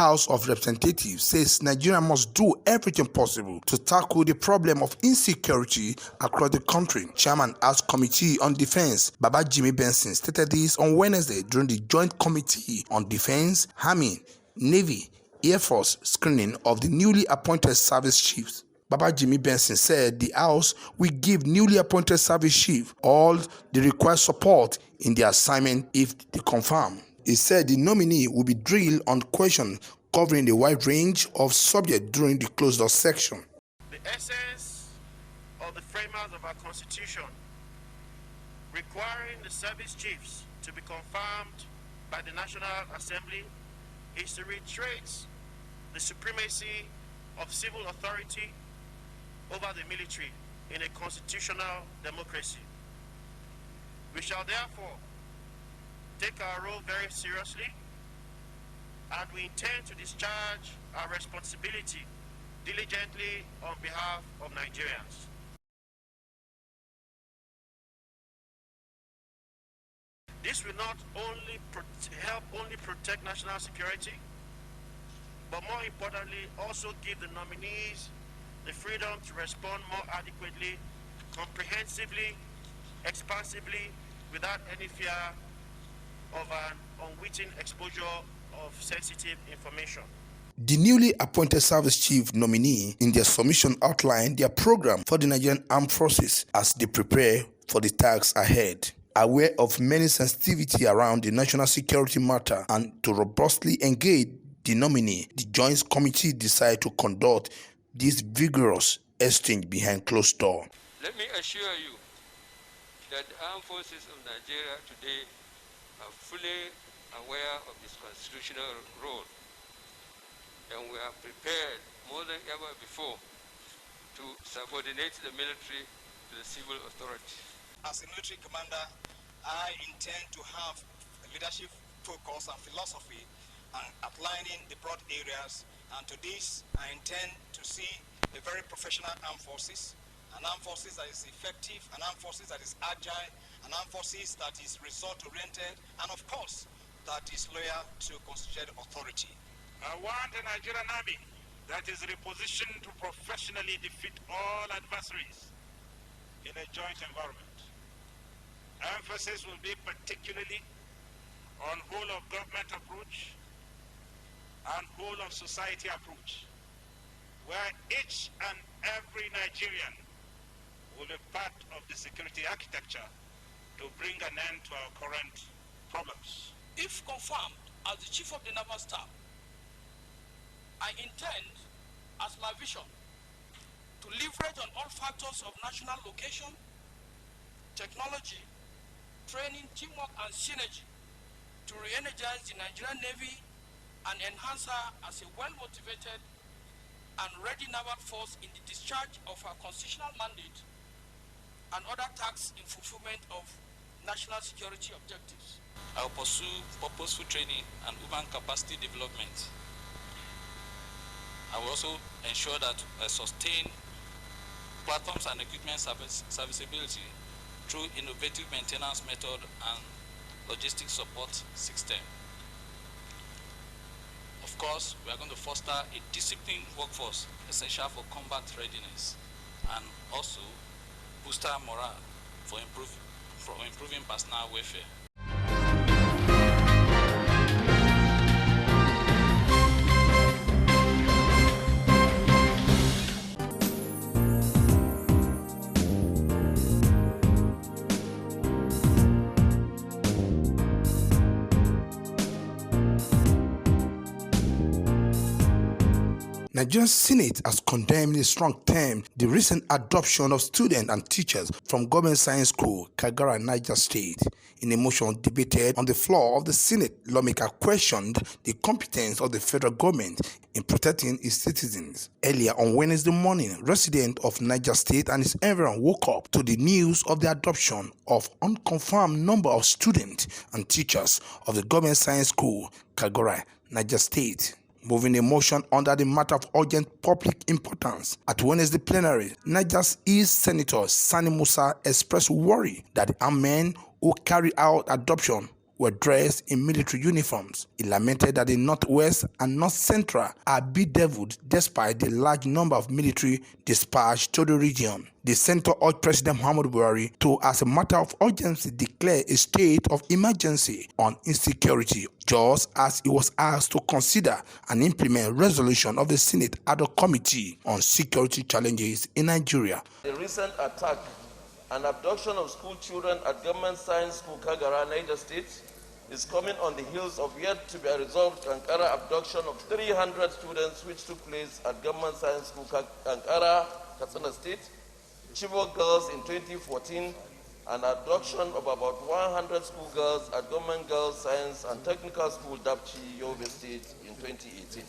House of Representatives says Nigeria must do everything possible to tackle the problem of insecurity across the country. Chairman House Committee on Defense, Babajimi Benson, stated this on Wednesday during the Joint Committee on Defense, Army, Navy, Air Force screening of the newly appointed service chiefs. Babajimi Benson said the House will give newly appointed service chiefs all the required support in their assignment if they confirm. He said the nominee will be drilled on questions covering a wide range of subjects during the closed-door section. The essence of the framers of our Constitution requiring the service chiefs to be confirmed by the National Assembly is to retrace the supremacy of civil authority over the military in a constitutional democracy. We shall therefore take our role very seriously, and we intend to discharge our responsibility diligently on behalf of Nigerians. This will not only help protect national security, but more importantly, also give the nominees the freedom to respond more adequately, comprehensively, expansively, without any fear of an unwitting exposure of sensitive information. The newly appointed service chief nominee in their submission outlined their program for the Nigerian Armed Forces as they prepare for the tasks ahead. Aware of many sensitivity around the national security matter and to robustly engage the nominee, the Joint Committee decided to conduct this vigorous exchange behind closed doors. Let me assure you that the Armed Forces of Nigeria today are fully aware of its constitutional role, and we are prepared more than ever before to subordinate the military to the civil authority. As a military commander, I intend to have a leadership focus and philosophy and outlining the broad areas, and to this I intend to see a very professional armed forces, an armed forces that is effective, an armed forces that is agile, an armed forces that is result-oriented, and of course, that is loyal to constituted authority. I want a Nigerian army that is repositioned to professionally defeat all adversaries in a joint environment. Emphasis will be particularly on whole of government approach and whole of society approach, where each and every Nigerian will be part of the security architecture to bring an end to our current problems. If confirmed as the Chief of the Naval Staff, I intend, as my vision, to leverage on all factors of national location, technology, training, teamwork, and synergy to re-energize the Nigerian Navy and enhance her as a well-motivated and ready naval force in the discharge of our constitutional mandate and other tasks in fulfillment of national security objectives. I will pursue purposeful training and human capacity development. I will also ensure that I sustain platforms and equipment serviceability through innovative maintenance method and logistics support system. Of course, we are going to foster a disciplined workforce essential for combat readiness and also booster morale for improving personal welfare. Nigerian Senate has condemned in a strong term the recent adoption of students and teachers from Government Science School, Kagara, Niger State. In a motion debated on the floor of the Senate, lawmakers questioned the competence of the federal government in protecting its citizens. Earlier on Wednesday morning, residents of Niger State and its environment woke up to the news of the adoption of unconfirmed number of students and teachers of the Government Science School, Kagara, Niger State. Moving a motion under the matter of urgent public importance. At Wednesday plenary, Niger's East Senator Sani Musa expressed worry that the armed men who carry out adoption were dressed in military uniforms. He lamented that the Northwest and North Central are bedeviled despite the large number of military dispatched to the region. The senator urged President Muhammadu Buhari to, as a matter of urgency, declare a state of emergency on insecurity, just as he was asked to consider and implement resolution of the Senate ad hoc committee on security challenges in Nigeria. The recent attack and abduction of school children at Government Science School, Kagara, Niger State, is coming on the heels of yet to be resolved Ankara abduction of 300 students which took place at Government Science School, Ankara, Katsina State, Chibok girls in 2014, and abduction of about 100 schoolgirls at Government Girls Science and Technical School, Dapchi, Yobe State in 2018.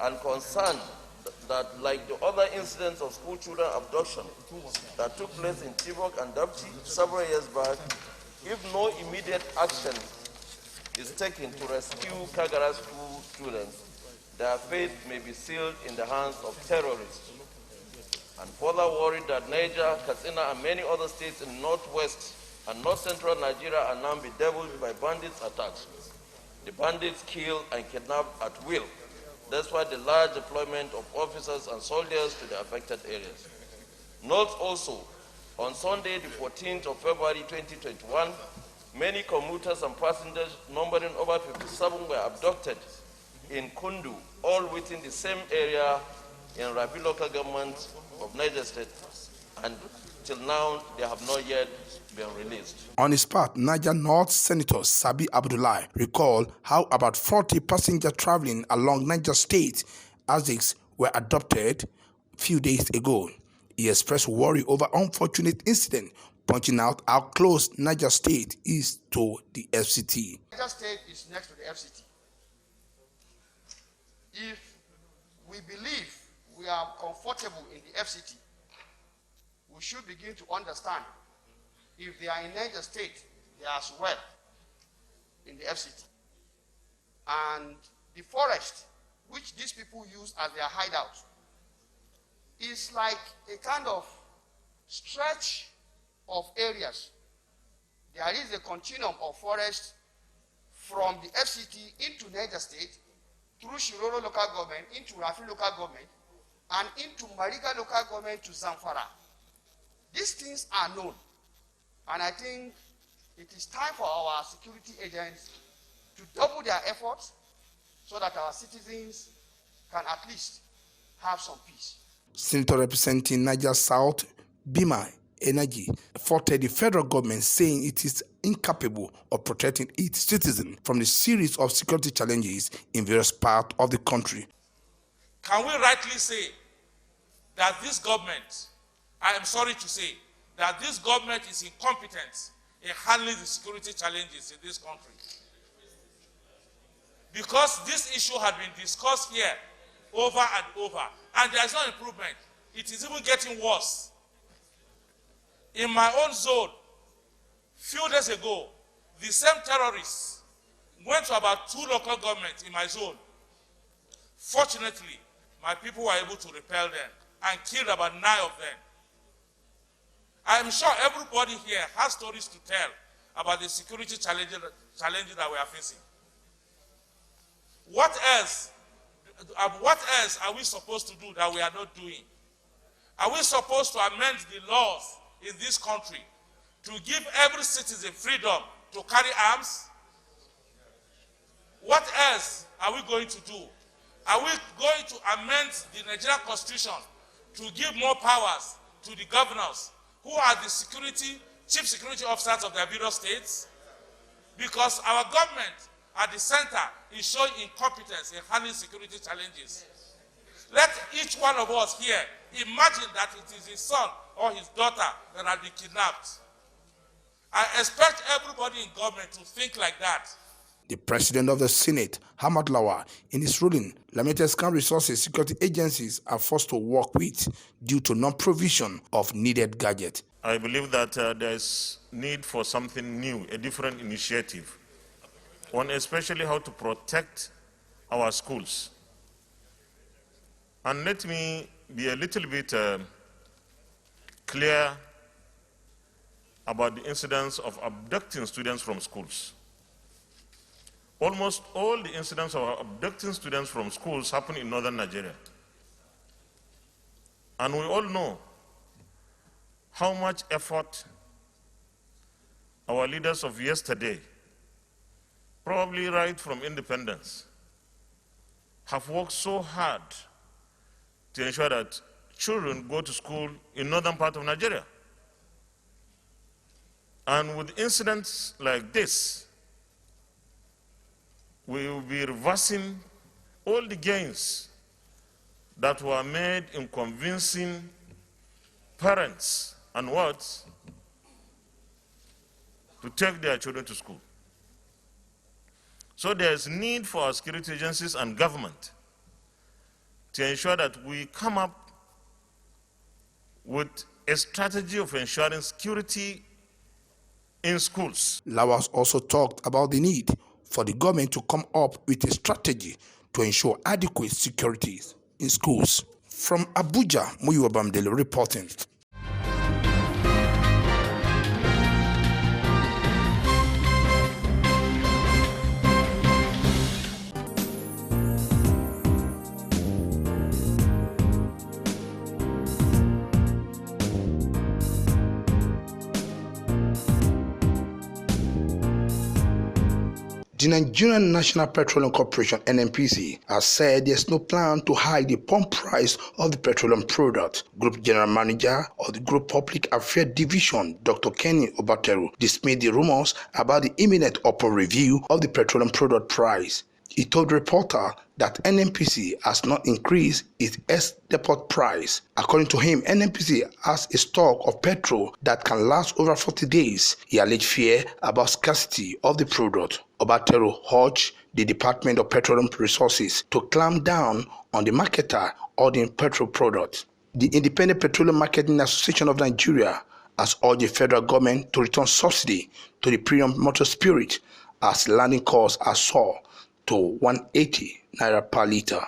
And concerned that, like the other incidents of school children abduction that took place in Chibok and Dapchi several years back, if no immediate action is taken to rescue Kagara school students, their fate may be sealed in the hands of terrorists. And further worried that Niger, Katsina, and many other states in northwest and north central Nigeria are now bedeviled by bandits' attacks. The bandits kill and kidnap at will. That's why the large deployment of officers and soldiers to the affected areas. Note also, on Sunday, the 14th of February 2021, many commuters and passengers numbering over 57 were abducted in Kundu, all within the same area in Rafi local government of Niger State, and till now they have not yet been released. On his part, Niger North Senator Sabi Abdullahi recalled how about 40 passengers traveling along Niger State ASICs were adopted a few days ago. He expressed worry over unfortunate incident, pointing out how close Niger State is to the FCT. Niger State is next to the FCT. If we believe we are comfortable in the FCT, we should begin to understand if they are in Niger State, they are as well in the FCT. And the forest, which these people use as their hideout, is like a kind of stretch of areas. There is a continuum of forest from the FCT into Niger State, through Shiroro local government, into Rafi local government, and into Mariga local government to Zamfara. These things are known, and I think it is time for our security agents to double their efforts so that our citizens can at least have some peace. Senator representing Niger South, Bima Energy, faulted the federal government, saying it is incapable of protecting its citizens from the series of security challenges in various parts of the country. Can we rightly say that this government, I am sorry to say, that this government is incompetent in handling the security challenges in this country? Because this issue had been discussed here over and over, and there is no improvement. It is even getting worse. In my own zone, few days ago, the same terrorists went to about 2 local governments in my zone. Fortunately, my people were able to repel them and killed about 9 of them. I am sure everybody here has stories to tell about the security challenges that we are facing. What else are we supposed to do that we are not doing? Are we supposed to amend the laws in this country to give every citizen freedom to carry arms? What else are we going to do? Are we going to amend the Nigerian Constitution to give more powers to the governors, who are the chief security officers of their various states? Because our government at the center is showing incompetence in handling security challenges. Let each one of us here imagine that it is his son or his daughter that has been kidnapped. I expect everybody in government to think like that. The president of the Senate, Hamad Lawal, in his ruling, lamented scarce resources security agencies are forced to work with due to non-provision of needed gadgets. I believe that there is need for something new, a different initiative, on especially how to protect our schools. And let me be a little bit clear about the incidents of abducting students from schools. Almost all the incidents of abducting students from schools happen in northern Nigeria. And we all know how much effort our leaders of yesterday, probably right from independence, have worked so hard to ensure that children go to school in northern part of Nigeria. And with incidents like this, we will be reversing all the gains that were made in convincing parents and wards to take their children to school. So there is need for our security agencies and government to ensure that we come up with a strategy of ensuring security in schools. Lawas also talked about the need for the government to come up with a strategy to ensure adequate security in schools. From Abuja, Muyiwa Bamdele reporting. The Nigerian National Petroleum Corporation (NNPC) has said there's no plan to hike the pump price of the petroleum product. Group General Manager of the Group Public Affairs Division, Dr. Kenny Obateru, dismissed the rumors about the imminent upward review of the petroleum product price. He told reporters that NNPC has not increased its ex-depot price. According to him, NNPC has a stock of petrol that can last over 40 days. He alleged fear about scarcity of the product. Obateru urged the Department of Petroleum Resources to clamp down on the marketer of the petrol product. The Independent Petroleum Marketing Association of Nigeria has urged the federal government to return subsidy to the premium motor spirit as landing costs are soared to 180 naira per litre.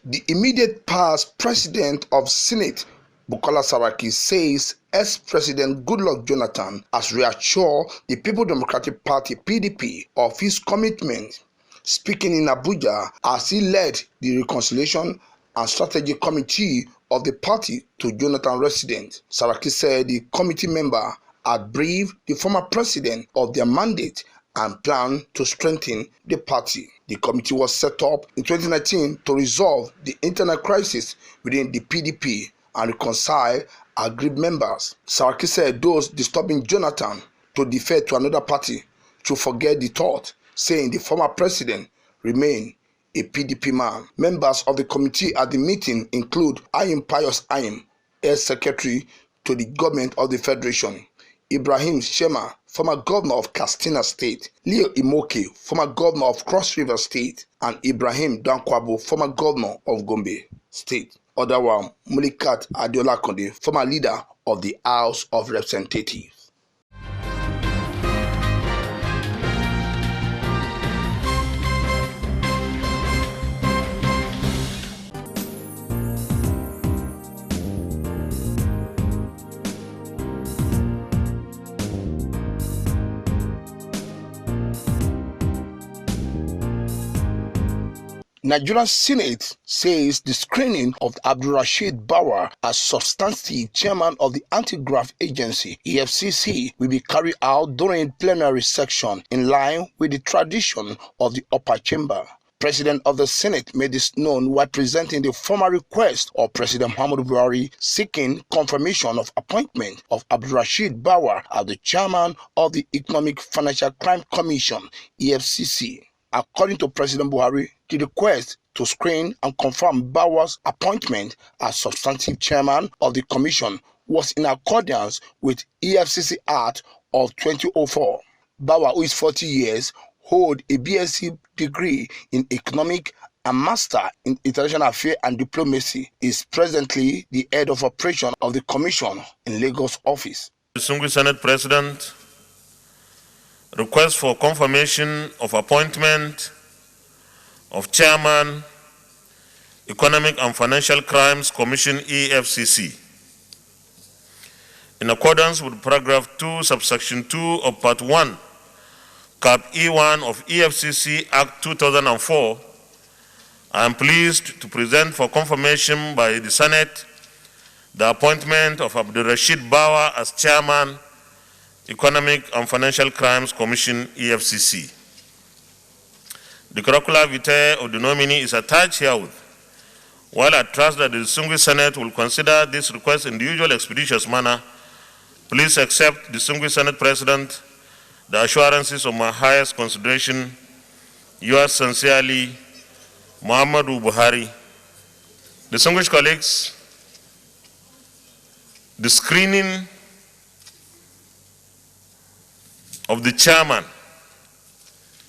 The immediate past president of Senate, Bukola Saraki, says ex-President Goodluck Jonathan has reassured the People Democratic Party (PDP) of his commitment. Speaking in Abuja as he led the Reconciliation and Strategy Committee of the party to Jonathan residents, Saraki said the committee member had briefed the former president of their mandate and plan to strengthen the party. The committee was set up in 2019 to resolve the internal crisis within the PDP and reconcile aggrieved members. Saraki said those disturbing Jonathan to defer to another party should forget the thought, saying the former president remained a PDP man. Members of the committee at the meeting include Ayim Pius Ayim, Air Secretary to the government of the Federation, Ibrahim Shema, former governor of Katsina State, Leo Imoke, former governor of Cross River State, and Ibrahim Dankwabo, former governor of Gombe State. Odawa Mulikat Adeola Konde, former leader of the House of Representatives. Nigerian Senate says the screening of Abdulrasheed Bawar as substantive chairman of the Anti-Graft Agency (EFCC) will be carried out during plenary session in line with the tradition of the upper chamber. President of the Senate made this known while presenting the formal request of President Muhammadu Buhari seeking confirmation of appointment of Abdulrasheed Bawar as the chairman of the Economic Financial Crime Commission (EFCC). According to President Buhari, the request to screen and confirm Bawar's appointment as substantive chairman of the commission was in accordance with EFCC Act of 2004. Bawar, who is 40 years, holds a BSc degree in Economic a master in international affairs and diplomacy, is presently the head of operation of the Commission in Lagos office. Distinguished Senate President, request for confirmation of appointment of Chairman, Economic and Financial Crimes Commission, EFCC. In accordance with paragraph 2, subsection 2 of part 1, cap E1 of EFCC Act 2004, I am pleased to present for confirmation by the Senate the appointment of Abdul Rashid Bawa as Chairman, Economic and Financial Crimes Commission, EFCC. The curricula vitae of the nominee is attached herewith. While I trust that the distinguished Senate will consider this request in the usual expeditious manner, please accept, distinguished Senate President, the assurances of my highest consideration. Yours sincerely, Muhammadu Buhari. Distinguished colleagues, the screening of the chairman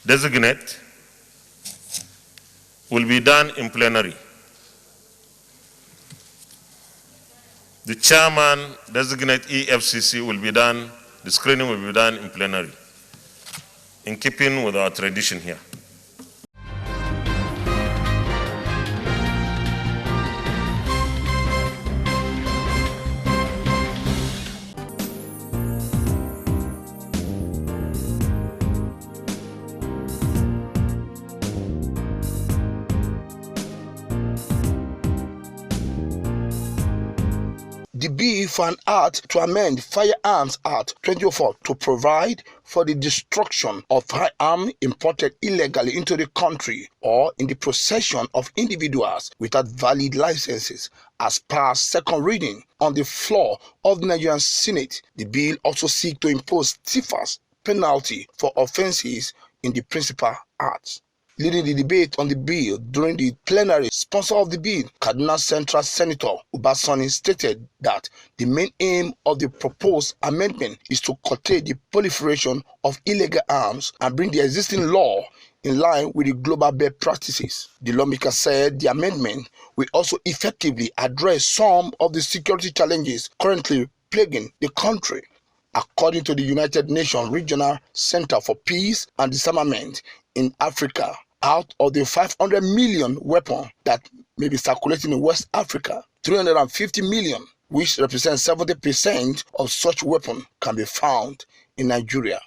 designate will be done in plenary. The chairman designate EFCC will be done, the screening will be done in plenary, in keeping with our tradition here. The bill for an act to amend Firearms Act 2004 to provide for the destruction of firearms imported illegally into the country or in the possession of individuals without valid licenses has passed second reading on the floor of the Nigerian Senate. The bill also seeks to impose stiffer penalty for offences in the principal acts. Leading the debate on the bill during the plenary, sponsor of the bill, Kaduna Central Senator Ubasani, stated that the main aim of the proposed amendment is to curtail the proliferation of illegal arms and bring the existing law in line with the global best practices. The lawmaker said the amendment will also effectively address some of the security challenges currently plaguing the country. According to the United Nations Regional Center for Peace and Disarmament in Africa, out of the 500 million weapons that may be circulating in West Africa, 350 million, which represents 70% of such weapons, can be found in Nigeria.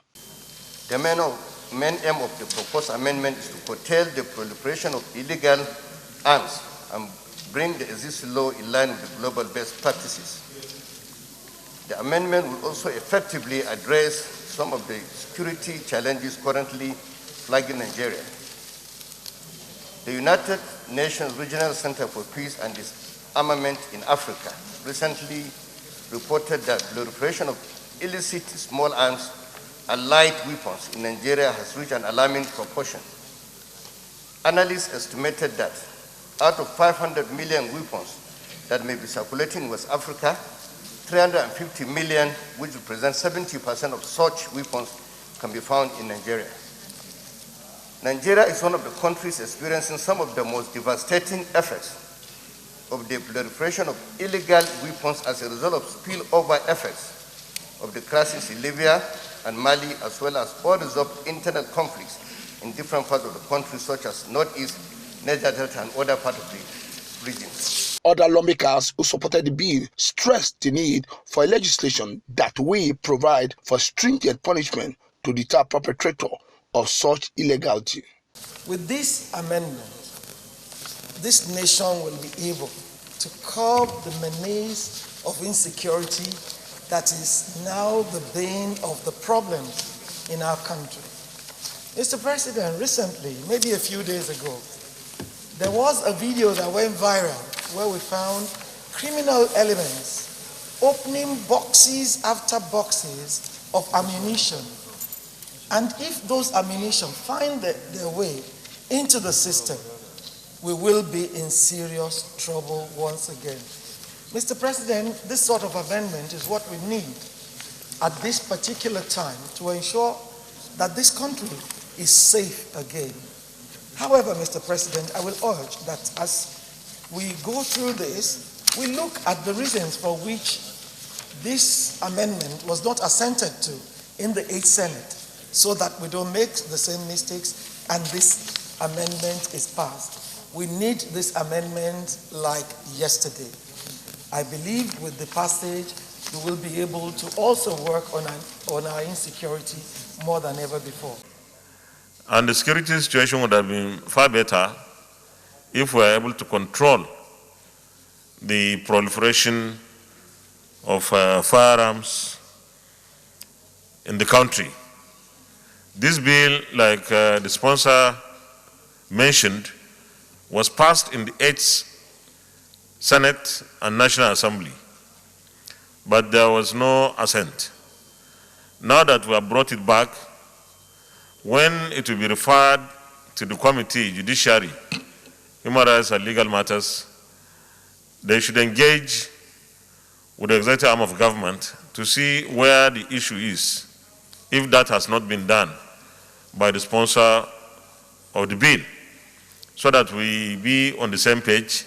The main aim of the proposed amendment is to curtail the proliferation of illegal arms and bring the existing law in line with the global best practices. The amendment will also effectively address some of the security challenges currently plaguing Nigeria. The United Nations Regional Center for Peace and Disarmament in Africa recently reported that the proliferation of illicit small arms and light weapons in Nigeria has reached an alarming proportion. Analysts estimated that out of 500 million weapons that may be circulating in West Africa, 350 million, which represents 70% of such weapons, can be found in Nigeria. Nigeria is one of the countries experiencing some of the most devastating effects of the proliferation of illegal weapons as a result of spillover effects of the crisis in Libya and Mali, as well as unresolved internal conflicts in different parts of the country, such as Northeast, Niger Delta, and other parts of the regions. Other lawmakers who supported the bill stressed the need for a legislation that will provide for stringent punishment to deter perpetrators of such illegality. With this amendment, this nation will be able to curb the menace of insecurity that is now the bane of the problems in our country. Mr. President, recently, maybe a few days ago, there was a video that went viral where we found criminal elements opening boxes after boxes of ammunition. And if those ammunition find their way into the system, we will be in serious trouble once again. Mr. President, this sort of amendment is what we need at this particular time to ensure that this country is safe again. However, Mr. President, I will urge that as we go through this, we look at the reasons for which this amendment was not assented to in the 8th Senate, so that we don't make the same mistakes and this amendment is passed. We need this amendment like yesterday. I believe with the passage, we will be able to also work on our insecurity more than ever before. And the security situation would have been far better if we were able to control the proliferation of firearms in the country. This bill, like the sponsor mentioned, was passed in the 8th Senate and National Assembly, but there was no assent. Now that we have brought it back, when it will be referred to the committee, Judiciary, Human Rights and Legal Matters, they should engage with the executive arm of government to see where the issue is, if that has not been done by the sponsor of the bill, so that we be on the same page.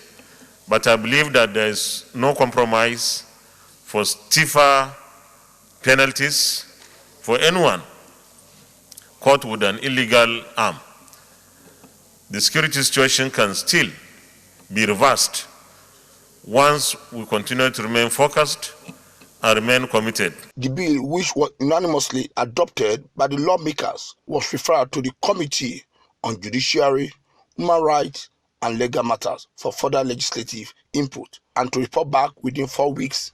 But I believe that there is no compromise for stiffer penalties for anyone caught with an illegal arm. The security situation can still be reversed once we continue to remain focused and remain committed. The bill, which was unanimously adopted by the lawmakers, was referred to the Committee on Judiciary, Human Rights and Legal Matters for further legislative input and to report back within 4 weeks